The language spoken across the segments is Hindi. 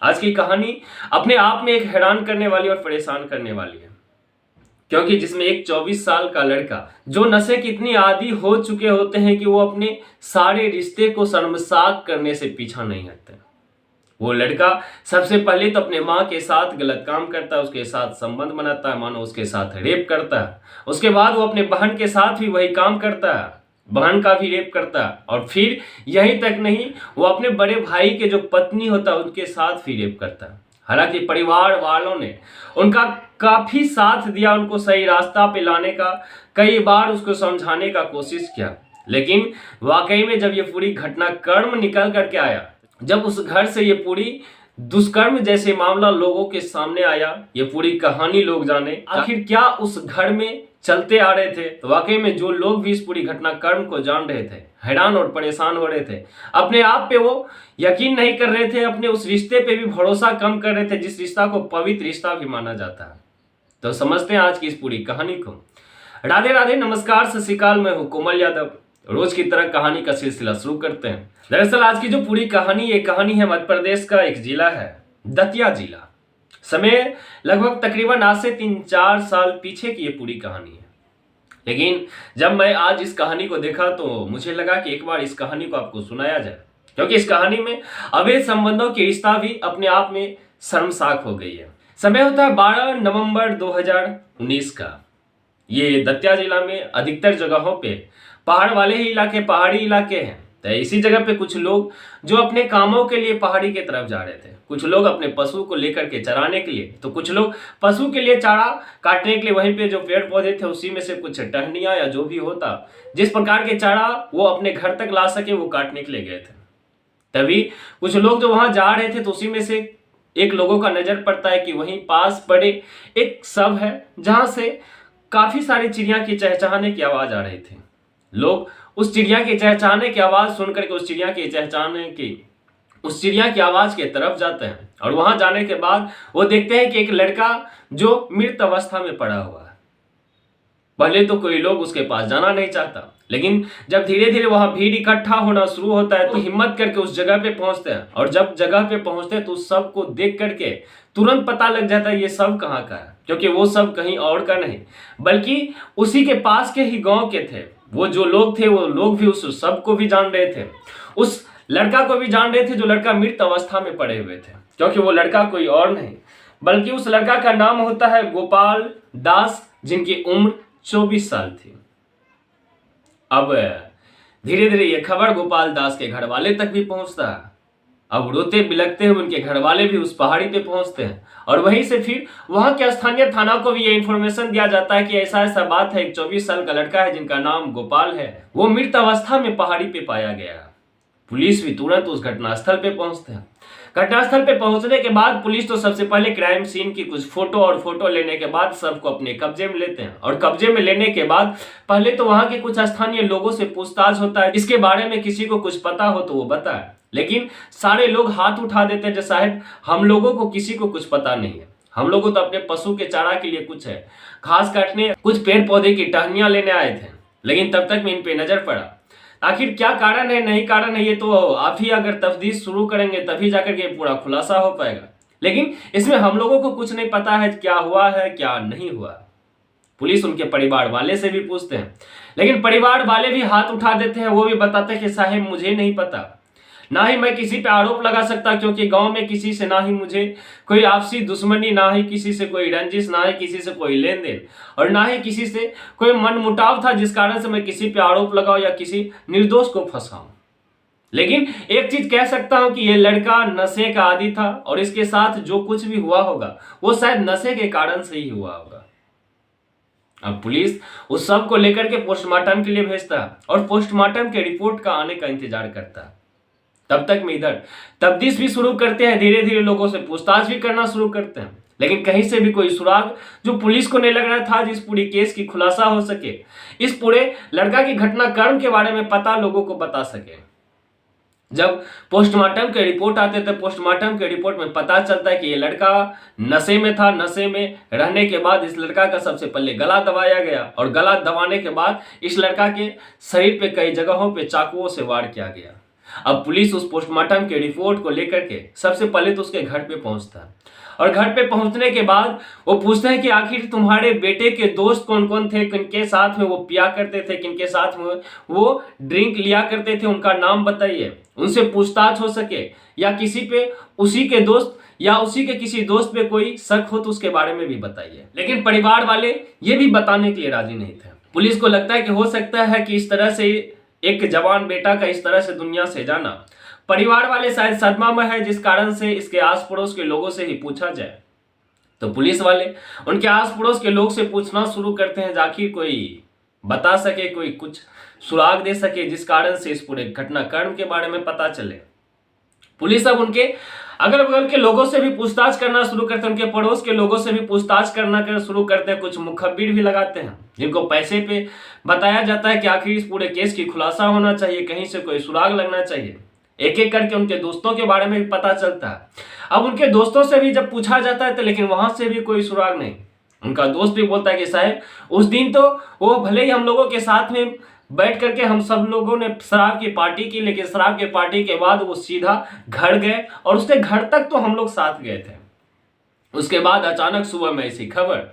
आज की कहानी अपने आप में एक हैरान करने वाली और परेशान करने वाली है, क्योंकि जिसमें एक 24 साल का लड़का जो नशे की इतनी आदी हो चुके होते हैं कि वो अपने सारे रिश्ते को शर्मसार करने से पीछा नहीं हटते। वो लड़का सबसे पहले तो अपने माँ के साथ गलत काम करता है, उसके साथ संबंध बनाता है, मानो उसके साथ रेप करता है। उसके बाद वो अपने बहन के साथ भी वही काम करता है, बहन का भी रेप करता है। और फिर यही तक नहीं, वो अपने बड़े भाई के जो पत्नी होता है उनके साथ भी रेप करता है। हालांकि परिवार वालों ने उनका काफी साथ दिया, उनको सही रास्ता पे लाने का, कई बार उसको समझाने का कोशिश किया, लेकिन वाकई में जब ये पूरी घटनाक्रम निकल करके आया, जब उस घर से ये पूरी दुष्कर्म जैसे मामला लोगों के सामने आया, ये पूरी कहानी लोग जाने आखिर क्या उस घर में चलते आ रहे थे, तो वाकई में जो लोग भी इस पूरी घटनाक्रम को जान रहे थे हैरान और परेशान हो रहे थे। अपने आप पे वो यकीन नहीं कर रहे थे, अपने उस रिश्ते पे भी भरोसा कम कर रहे थे जिस रिश्ता को पवित्र रिश्ता भी माना जाता है। तो समझते हैं आज की इस पूरी कहानी को। राधे राधे, नमस्कार, सत श्री अकाल। मैं हूं कोमल यादव। रोज की तरह कहानी का सिलसिला शुरू करते हैं। दरअसल आज की जो पूरी कहानी, ये कहानी है मध्य प्रदेश का एक जिला है, दतिया जिला। समय लगभग तकरीबन आज से 3-4 साल पीछे की ये पूरी कहानी है। लेकिन जब मैं आज इस कहानी को देखा तो मुझे लगा कि एक बार इस कहानी को आपको सुनाया जाए, क्योंकि इस कहानी में अवैध संबंधों की रिश्ता भी अपने आप में शर्मसार हो गई है। समय होता है 12 नवंबर 2019 का। ये दतिया जिला में अधिकतर जगहों पे पहाड़ वाले ही इलाके, पहाड़ी इलाके हैं। तो इसी जगह पे कुछ लोग जो अपने कामों के लिए पहाड़ी की तरफ जा रहे थे, कुछ लोग अपने पशु को लेकर के चराने के लिए, तो कुछ लोग पशु के लिए चारा काटने के लिए वहीं पे जो पेड़ पौधे थे उसी में से कुछ टहनियां या जो भी होता, जिस प्रकार के चारा वो अपने घर तक ला सके, वो काटने के लिए गए थे। तभी कुछ लोग जो वहां जा रहे थे तो उसी में से एक लोगों का नजर पड़ता है कि वहीं पास पड़े एक शव है, जहां से काफी सारी चिड़िया की चहचहाने की आवाज आ रही थी। लोग उस चिड़िया के चहचहाने की आवाज सुनकर के उस चिड़िया की आवाज के तरफ जाते हैं, और वहां जाने के बाद वो देखते हैं कि एक लड़का जो मृत अवस्था में पड़ा हुआ है। पहले तो कोई लोग उसके पास जाना नहीं चाहता, लेकिन जब धीरे धीरे वहां भीड़ इकट्ठा होना शुरू होता है तो हिम्मत करके उस जगह पे पहुंचते हैं। और जब जगह पे पहुंचते हैं तो उस शव को देख करके तुरंत पता लग जाता है ये शव कहाँ का है, क्योंकि वो शव कहीं और का नहीं बल्कि उसी के पास के ही गांव के थे। वो जो लोग थे वो लोग भी उस शव को भी जान रहे थे, उस लड़का को भी जान रहे थे जो लड़का मृत अवस्था में पड़े हुए थे, क्योंकि वो लड़का कोई और नहीं बल्कि उस लड़का का नाम होता है गोपाल दास, जिनकी उम्र 24 साल थी। अब धीरे धीरे ये खबर गोपाल दास के घर वाले तक भी पहुंचता है। अब रोते बिलखते हुए उनके घर वाले भी उस पहाड़ी पे पहुंचते हैं, और वहीं से फिर वहां के स्थानीय थाना को भी ये इन्फॉर्मेशन दिया जाता है कि ऐसा ऐसा बात है, एक 24 साल का लड़का है जिनका नाम गोपाल है, वो मृत अवस्था में पहाड़ी पे पाया गया है। पुलिस भी तुरंत उस घटनास्थल पे पहुंचते हैं। घटनास्थल पे पहुंचने के बाद पुलिस तो सबसे पहले क्राइम सीन की कुछ फोटो लेने के बाद सबको अपने कब्जे में लेते हैं, और कब्जे में लेने के बाद पहले तो वहां के कुछ स्थानीय लोगों से पूछताछ होता है, इसके बारे में किसी को कुछ पता हो तो वो बताए। लेकिन सारे लोग हाथ उठा देते हैं, जो शायद हम लोगों को किसी को कुछ पता नहीं है, हम लोग तो अपने पशु के चारा के लिए कुछ है घास काटने, कुछ पेड़ पौधे की टहनियां लेने आए थे। लेकिन तब तक में इन पे नजर पड़ा। आखिर क्या कारण है, नहीं कारण है, ये तो आप ही अगर तफ्तीश शुरू करेंगे तभी जाकर के पूरा खुलासा हो पाएगा। लेकिन इसमें हम लोगों को कुछ नहीं पता है क्या हुआ है क्या नहीं हुआ। पुलिस उनके परिवार वाले से भी पूछते हैं, लेकिन परिवार वाले भी हाथ उठा देते हैं। वो भी बताते हैं कि साहब मुझे नहीं पता, ना ही मैं किसी पे आरोप लगा सकता, क्योंकि गांव में किसी से ना ही मुझे कोई आपसी दुश्मनी, ना ही किसी से कोई रंजिश, ना ही किसी से कोई लेन देन, और ना ही किसी से कोई मनमुटाव था जिस कारण से मैं किसी पे आरोप लगाऊं या किसी निर्दोष को फंसाऊं। लेकिन एक चीज कह सकता हूं कि यह लड़का नशे का आदी था, और इसके साथ जो कुछ भी हुआ होगा वो शायद नशे के कारण से ही हुआ होगा। अब पुलिस उस सब को लेकर के पोस्टमार्टम के लिए भेजता है, और पोस्टमार्टम के रिपोर्ट का आने का इंतजार करता है। तब तक में इधर तफ्तीश भी शुरू करते हैं, धीरे धीरे लोगों से पूछताछ भी करना शुरू करते हैं, लेकिन कहीं से भी कोई सुराग जो पुलिस को नहीं लग रहा था जिस पूरी केस की खुलासा हो सके, इस पूरे लड़का की घटनाक्रम के बारे में पता लोगों को बता सके। जब पोस्टमार्टम के रिपोर्ट आते थे, पोस्टमार्टम के रिपोर्ट में पता चलता है कि ये लड़का नशे में था। नशे में रहने के बाद इस लड़का का सबसे पहले गला दबाया गया, और गला दबाने के बाद इस लड़का के शरीर पे कई जगहों पे चाकुओं से वार किया गया। अब पुलिस उस पोस्टमार्टम के रिपोर्ट को लेकर के सबसे पहले तो उसके घर पे पहुंचता है, और घर पे पहुंचने के बाद वो पूछते हैं कि आखिर तुम्हारे बेटे के दोस्त कौन कौन थे, किनके साथ में वो पिया करते थे, किनके साथ में वो ड्रिंक लिया करते थे, उनका नाम बताइए, उनसे पूछताछ हो सके, या किसी पे उसी के दोस्त या उसी के किसी दोस्त पे कोई शक हो तो उसके बारे में भी बताइए। लेकिन परिवार वाले ये भी बताने के लिए राजी नहीं थे। पुलिस को लगता है कि हो सकता है कि इस तरह से एक जवान बेटा का इस तरह से दुनिया से जाना, परिवार वाले शायद सदमा में है, जिस कारण से इसके आस पड़ोस के लोगों से ही पूछा जाए। तो पुलिस वाले उनके आस पड़ोस के लोग से पूछना शुरू करते हैं, आखिर कोई बता सके, कोई कुछ सुराग दे सके, जिस कारण से इस पूरे घटनाक्रम के बारे में पता चले। पुलिस अब उनके अगल बगल के लोगों से भी पूछताछ करना शुरू करते हैं, उनके पड़ोस के लोगों से भी पूछताछ करना शुरू करते हैं, कुछ मुखबिर भी लगाते हैं जिनको पैसे पे बताया जाता है कि आखिर इस पूरे केस की खुलासा होना चाहिए, कहीं से कोई सुराग लगना चाहिए। एक एक करके उनके दोस्तों के बारे में भी पता चलता है। अब उनके दोस्तों से भी जब पूछा जाता है तो लेकिन वहां से भी कोई सुराग नहीं। उनका दोस्त भी बोलता है कि साहब उस दिन तो वो भले ही हम लोगों के साथ में बैठ करके हम सब लोगों ने शराब की पार्टी की, लेकिन शराब की पार्टी के बाद वो सीधा घर गए और उसके घर तक तो हम लोग साथ गए थे। उसके बाद अचानक सुबह में ऐसी खबर,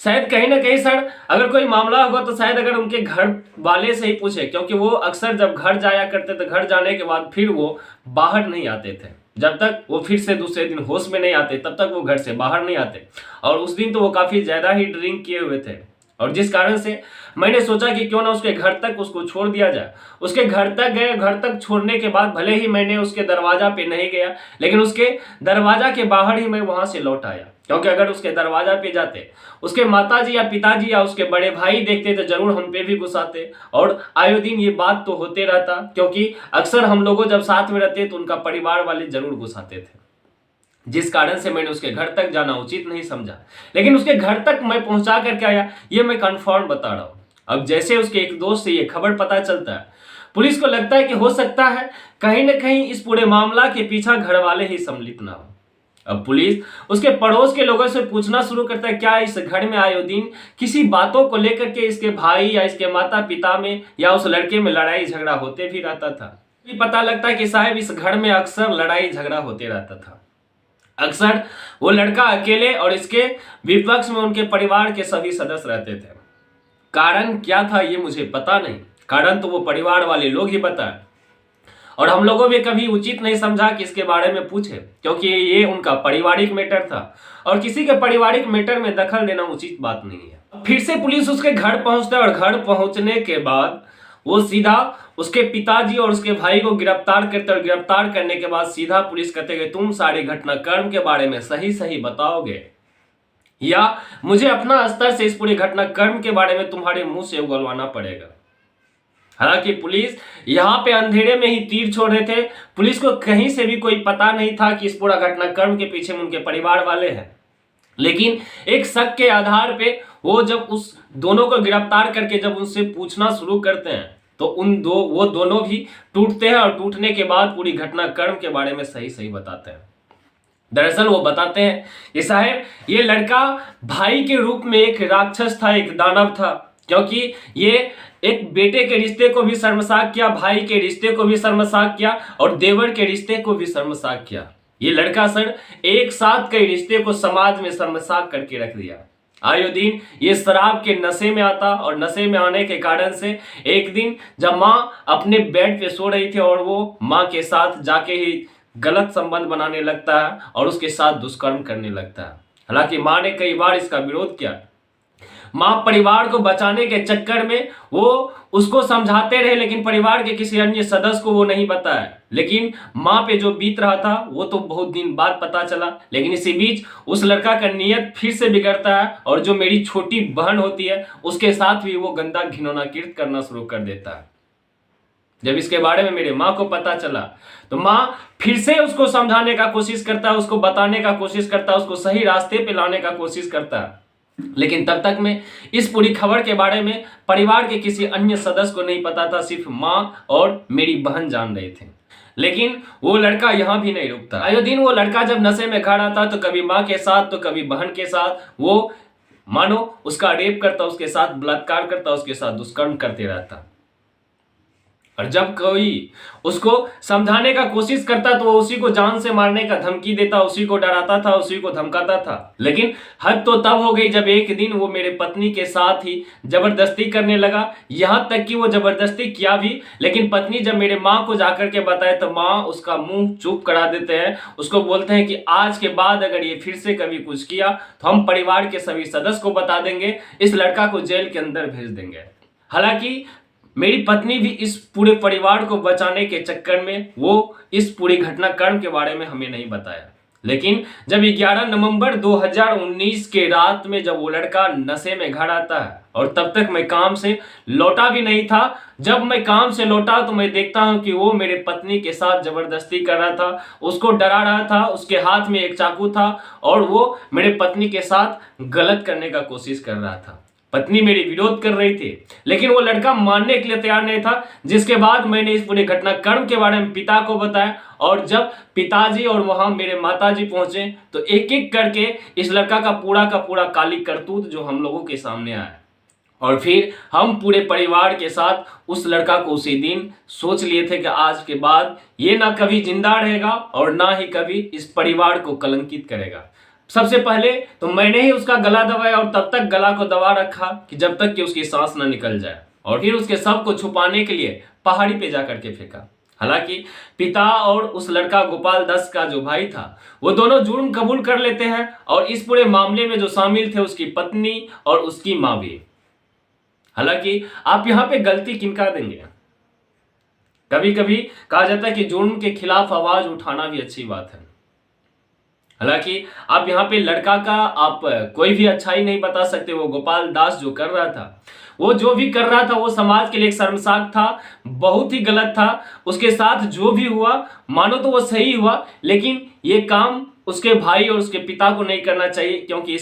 शायद कहीं ना कहीं सर अगर कोई मामला होगा तो शायद अगर उनके घर वाले से ही पूछे, क्योंकि वो अक्सर जब घर जाया करते थे, घर जाने के बाद फिर वो बाहर नहीं आते थे, जब तक वो फिर से दूसरे दिन होश में नहीं आते तब तक वो घर से बाहर नहीं आते। और उस दिन तो वो काफी ज्यादा ही ड्रिंक किए हुए थे, और जिस कारण से मैंने सोचा कि क्यों ना उसके घर तक उसको छोड़ दिया जाए। उसके घर तक गए, घर तक छोड़ने के बाद भले ही मैंने उसके दरवाजा पे नहीं गया, लेकिन उसके दरवाजा के बाहर ही मैं वहां से लौट आया, क्योंकि अगर उसके दरवाजा पे जाते उसके माताजी या पिताजी या उसके बड़े भाई देखते तो जरूर हम पे भी गुस्साते। और आए दिन ये बात तो होते रहता, क्योंकि अक्सर हम लोगों जब साथ में रहते तो उनका परिवार वाले जरूर गुस्साते थे, जिस कारण से मैंने उसके घर तक जाना उचित नहीं समझा। लेकिन उसके घर तक मैं पहुंचा करके आया, ये मैं कंफर्म बता रहा हूं। अब जैसे उसके एक दोस्त से ये खबर पता चलता है, पुलिस को लगता है कि हो सकता है कहीं ना कहीं इस पूरे मामला के पीछे घर वाले ही सम्मिलित ना हो। अब पुलिस उसके पड़ोस के लोगों से पूछना शुरू करता है, क्या इस घर में आए दिन किसी बातों को लेकर के इसके भाई या इसके माता पिता में या उस लड़के में लड़ाई झगड़ा होते भी रहता था। पता लगता है कि साहब इस घर में अक्सर लड़ाई झगड़ा होते रहता था। अक्सर वो लड़का अकेले और इसके विपक्ष में उनके परिवार के सभी सदस्य रहते थे। कारण क्या था ये मुझे पता नहीं, कारण तो वो परिवार वाले लोग ही बताए, और हम लोगों ने कभी उचित नहीं समझा कि इसके बारे में पूछे, क्योंकि ये उनका पारिवारिक मैटर था और किसी के पारिवारिक मैटर में दखल देना उचित बात नहीं है। फिर से पुलिस उसके घर पहुंचता है, और घर पहुंचने के बाद वो सीधा उसके पिताजी और उसके भाई को गिरफ्तार करते, और गिरफ्तार करने के बाद सीधा पुलिस कहते कि तुम सारे घटनाक्रम के बारे में सही सही बताओगे, या मुझे अपना स्तर से इस पूरे घटनाक्रम के बारे में तुम्हारे मुंह से उगलवाना पड़ेगा। हालांकि पुलिस यहाँ पे अंधेरे में ही तीर छोड़ रहे थे, पुलिस को कहीं से भी कोई पता नहीं था कि इस पूरा घटनाक्रम के पीछे उनके परिवार वाले हैं। लेकिन एक शक के आधार पे वो जब उस दोनों को गिरफ्तार करके जब उनसे पूछना शुरू करते हैं तो वो दोनों भी टूटते हैं, और टूटने के बाद पूरी घटनाक्रम के बारे में सही सही बताते हैं। दरअसल वो बताते हैं कि साहब ये लड़का भाई के रूप में एक राक्षस था, एक दानव था, क्योंकि ये एक बेटे के रिश्ते को भी शर्मसार किया, भाई के रिश्ते को भी शर्मसार किया, और देवर के रिश्ते को भी शर्मसार किया। ये लड़का सर एक साथ कई रिश्ते को समाज में शर्मसार करके रख दिया। आयो दिन ये शराब के नशे में आता, और नशे में आने के कारण से एक दिन जब माँ अपने बेड पे सो रही थी और वो माँ के साथ जाके ही गलत संबंध बनाने लगता है और उसके साथ दुष्कर्म करने लगता है। हालांकि माँ ने कई बार इसका विरोध किया, माँ परिवार को बचाने के चक्कर में वो उसको समझाते रहे, लेकिन परिवार के किसी अन्य सदस्य को वो नहीं बताया। लेकिन माँ पे जो बीत रहा था वो तो बहुत दिन बाद पता चला। लेकिन इसी बीच उस लड़का का नियत फिर से बिगड़ता है, और जो मेरी छोटी बहन होती है उसके साथ भी वो गंदा घिनौना कृत्य करना शुरू कर देता है। जब इसके बारे में मेरे माँ को पता चला तो माँ फिर से उसको समझाने का कोशिश करता है, उसको बताने का कोशिश करता है, उसको सही रास्ते पे लाने का कोशिश करता है। लेकिन तब तक में इस पूरी खबर के बारे में परिवार के किसी अन्य सदस्य को नहीं पता था, सिर्फ माँ और मेरी बहन जान रहे थे। लेकिन वो लड़का यहाँ भी नहीं रुकता। आयो दिन वो लड़का जब नशे में घर आता तो कभी माँ के साथ तो कभी बहन के साथ वो मानो उसका रेप करता, उसके साथ बलात्कार करता, उसके साथ दुष्कर्म करते रहता। और जब कोई उसको समझाने का कोशिश करता तो वो उसी को जान से मारने का धमकी देता, उसी को डराता था, उसी को धमकाता था। लेकिन हद तो तब हो गई जब एक दिन वो मेरे पत्नी के साथ ही जबरदस्ती करने लगा। यहां तक कि वो जबरदस्ती किया भी, लेकिन पत्नी जब मेरे माँ को जाकर के बताए तो माँ उसका मुंह चुप करा देते हैं। उसको बोलते हैं कि आज के बाद अगर ये फिर से कभी कुछ किया तो हम परिवार के सभी सदस्य को बता देंगे, इस लड़का को जेल के अंदर भेज देंगे। हालांकि मेरी पत्नी भी इस पूरे परिवार को बचाने के चक्कर में वो इस पूरी घटनाक्रम के बारे में हमें नहीं बताया। लेकिन जब 11 नवंबर 2019 के रात में जब वो लड़का नशे में घर आता है, और तब तक मैं काम से लौटा भी नहीं था, जब मैं काम से लौटा तो मैं देखता हूं कि वो मेरे पत्नी के साथ जबरदस्ती कर रहा था, उसको डरा रहा था, उसके हाथ में एक चाकू था और वो मेरे पत्नी के साथ गलत करने का कोशिश कर रहा था। पत्नी मेरी विरोध कर रही थी, लेकिन वो लड़का मानने के लिए तैयार नहीं था। जिसके बाद मैंने इस पूरे घटनाक्रम के बारे में पिता को बताया, और जब पिताजी और वहां मेरे माताजी पहुंचे तो एक एक करके इस लड़का का पूरा काली करतूत जो हम लोगों के सामने आया। और फिर हम पूरे परिवार के साथ उस लड़का को उसी दिन सोच लिए थे कि आज के बाद ये ना कभी जिंदा रहेगा और ना ही कभी इस परिवार को कलंकित करेगा। सबसे पहले तो मैंने ही उसका गला दबाया, और तब तक गला को दबा रखा कि जब तक कि उसकी सांस न निकल जाए, और फिर उसके शव को छुपाने के लिए पहाड़ी पे जाकर के फेंका। हालांकि पिता और उस लड़का गोपाल दास का जो भाई था वो दोनों जुर्म कबूल कर लेते हैं, और इस पूरे मामले में जो शामिल थे उसकी पत्नी और उसकी मां भी। हालांकि आप यहां पे गलती किनका देंगे? कभी कभी कहा जाता है कि जुर्म के खिलाफ आवाज उठाना भी अच्छी बात है। हालांकि आप यहाँ पे लड़का का आप कोई भी अच्छाई नहीं बता सकते। वो गोपाल दास जो कर रहा था, वो जो भी कर रहा था वो समाज के लिए एक शर्मसार था, बहुत ही गलत था। उसके साथ जो भी हुआ मानो तो वो सही हुआ, लेकिन ये काम उसके भाई और उसके पिता को नहीं करना चाहिए, क्योंकि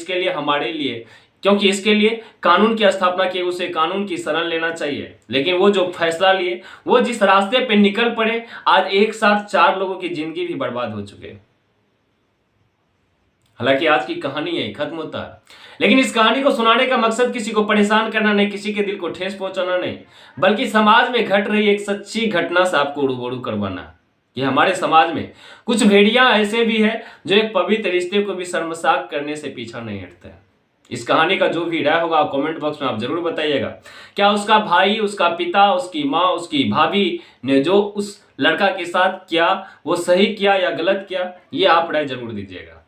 इसके लिए कानून की स्थापना की, उसे कानून की शरण लेना चाहिए। लेकिन वो जो फैसला लिए, वो जिस रास्ते पे निकल पड़े, आज एक साथ 4 लोगों की जिंदगी भी बर्बाद हो चुके। हालांकि आज की कहानी है खत्म होता है, लेकिन इस कहानी को सुनाने का मकसद किसी को परेशान करना नहीं, किसी के दिल को ठेस पहुंचाना नहीं, बल्कि समाज में घट रही एक सच्ची घटना से आपको रूबरू करवाना कि हमारे समाज में कुछ भेड़िया ऐसे भी है जो एक पवित्र रिश्ते को भी शर्मसार करने से पीछा नहीं हटते। इस कहानी का जो भी राय होगा कमेंट बॉक्स में आप जरूर बताइएगा। क्या उसका भाई, उसका पिता, उसकी माँ, उसकी भाभी ने जो उस लड़का के साथ किया वो सही किया या गलत किया, ये आप राय जरूर दीजिएगा।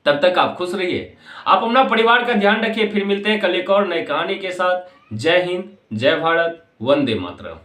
तब तक आप खुश रहिए, आप अपना परिवार का ध्यान रखिए। फिर मिलते हैं कल एक और नई कहानी के साथ। जय हिंद, जय भारत, वंदे मातरम।